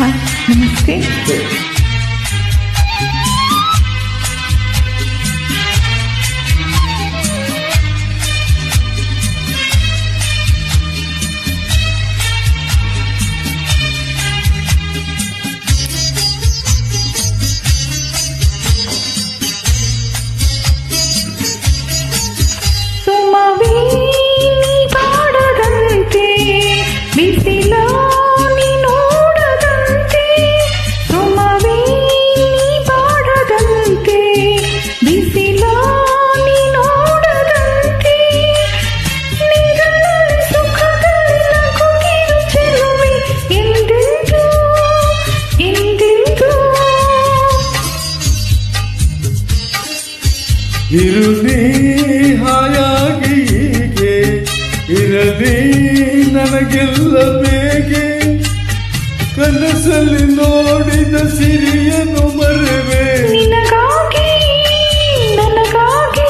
Hi ನಮಸ್ತೆ. ಇರುಳಿ ಹಾಯಾಗಿ ಹೀಗೆ ಇರಲಿ ನನಗೆಲ್ಲ ಬೇಗೆ ಕನಸಲ್ಲಿ ನೋಡಿದ ಸಿರಿಯನ್ನು ಮರೆವೆ ನಿನಗಾಗಿ ನನಗಾಗಿ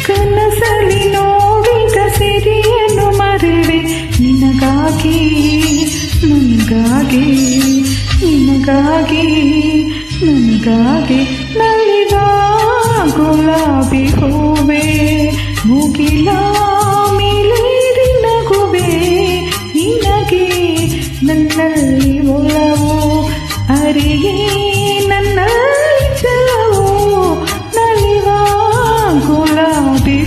ಕನಸಲ್ಲಿ ನೋಡಿದ ಸಿರಿಯನ್ನು ಮರೆವೆ ನಿನಗಾಗಿ ನನಗಾಗಿ ನಿನಗಾಗಿ ನನಗಾಗಿ ನಲಿದ ಗುಲಾಬಿ ಹೂವೆ ಮುಗಿಲ ಮೇಲೇರಿ ನಗುವೆ ನಿನಗೆ ನನ್ನಲ್ಲಿ ಒಲವು ಅರಿಯೇ ನನ್ನಲ್ಲಿ ಚಲವು ನಲಿವ ಗುಲಾಬಿ